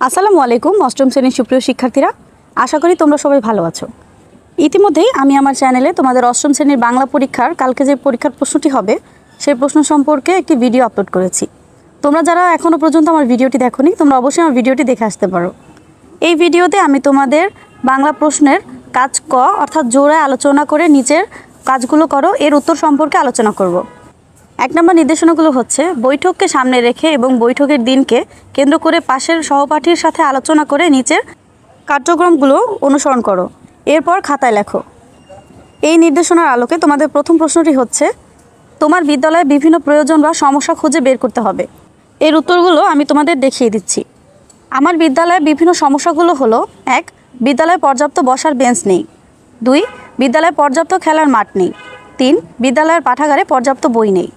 আসসালামু আলাইকুম অষ্টম শ্রেণীর সুপ্রিয় শিক্ষার্থীরা, আশা করি তোমরা সবাই ভালো আছো। ইতিমধ্যেই আমি আমার চ্যানেলে তোমাদের অষ্টম শ্রেণীর বাংলা পরীক্ষার কালকে যে পরীক্ষার প্রশ্নটি হবে সেই প্রশ্ন সম্পর্কে একটি ভিডিও আপলোড করেছি। তোমরা যারা এখনও পর্যন্ত আমার ভিডিওটি দেখোনি তোমরা অবশ্যই আমার ভিডিওটি দেখে আসতে পারো। এই ভিডিওতে আমি তোমাদের বাংলা প্রশ্নের কাজ ক অর্থাৎ জোড়ায় আলোচনা করে নিচের কাজগুলো করো এর উত্তর সম্পর্কে আলোচনা করব। 1 নম্বর নির্দেশনাগুলো হচ্ছে বৈঠককে সামনে রেখে এবং বৈঠকের দিনকে কেন্দ্র করে পাশের সহপাঠীর সাথে আলোচনা করে নিচের কার্যক্রমগুলো অনুসরণ করো, এরপর খাতায় লেখো। এই নির্দেশনার আলোকে তোমাদের প্রথম প্রশ্নটি হচ্ছে তোমার বিদ্যালয়ে বিভিন্ন প্রয়োজন বা সমস্যা খুঁজে বের করতে হবে। এর উত্তরগুলো আমি তোমাদের দেখিয়ে দিচ্ছি। আমার বিদ্যালয়ে বিভিন্ন সমস্যাগুলো হলো: 1. বিদ্যালয়ে পর্যাপ্ত বসার বেঞ্চ নেই। 2. বিদ্যালয়ে পর্যাপ্ত খেলার মাঠ নেই। 3. বিদ্যালয়ের পাঠাগারে পর্যাপ্ত বই নেই।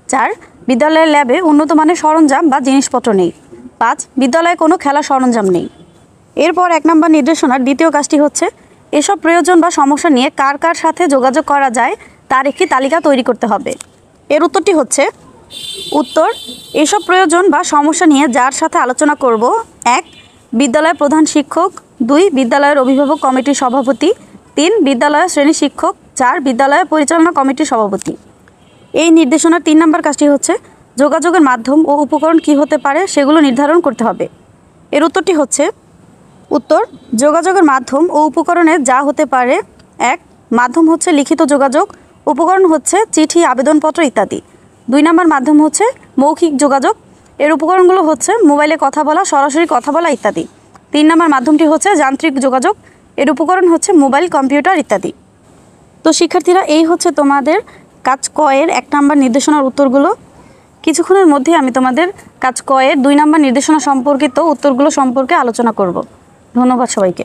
4. বিদ্যালয়ের ল্যাবে উন্নত মানের সরঞ্জাম বা জিনিসপত্র নেই। 5. বিদ্যালয়ে কোনো খেলার সরঞ্জাম নেই। এরপর 1 নম্বর নির্দেশনার দ্বিতীয় কাজটি হচ্ছে এসব প্রয়োজন বা সমস্যা নিয়ে কার কার সাথে যোগাযোগ করা যায় তার একটি তালিকা তৈরি করতে হবে। এর উত্তরটি হচ্ছে উত্তর: এসব প্রয়োজন বা সমস্যা নিয়ে যার সাথে আলোচনা করব: 1. বিদ্যালয়ের প্রধান শিক্ষক। 2. বিদ্যালয়ের অভিভাবক কমিটির সভাপতি। 3. বিদ্যালয়ের শ্রেণী শিক্ষক। 4. বিদ্যালয়ের পরিচালনা কমিটির সভাপতি। এই নির্দেশনার 3 নম্বর কাজটি হচ্ছে যোগাযোগের মাধ্যম ও উপকরণ কী হতে পারে সেগুলো নির্ধারণ করতে হবে। এর উত্তরটি হচ্ছে উত্তর: যোগাযোগের মাধ্যম ও উপকরণে যা হতে পারে: 1. মাধ্যম হচ্ছে লিখিত যোগাযোগ, উপকরণ হচ্ছে চিঠি, আবেদনপত্র ইত্যাদি। 2 নম্বর মাধ্যম হচ্ছে মৌখিক যোগাযোগ, এর উপকরণগুলো হচ্ছে মোবাইলে কথা বলা, সরাসরি কথা বলা ইত্যাদি। 3 নম্বর মাধ্যমটি হচ্ছে যান্ত্রিক যোগাযোগ, এর উপকরণ হচ্ছে মোবাইল, কম্পিউটার ইত্যাদি। তো শিক্ষার্থীরা, এই হচ্ছে তোমাদের কাজ ক এর 1 নম্বর নির্দেশনার উত্তরগুলো। কিছুক্ষণের মধ্যে আমি তোমাদের কাজ ক এর 2 নম্বর নির্দেশনা সম্পর্কিত উত্তরগুলো সম্পর্কে আলোচনা করব। ধন্যবাদ সবাইকে।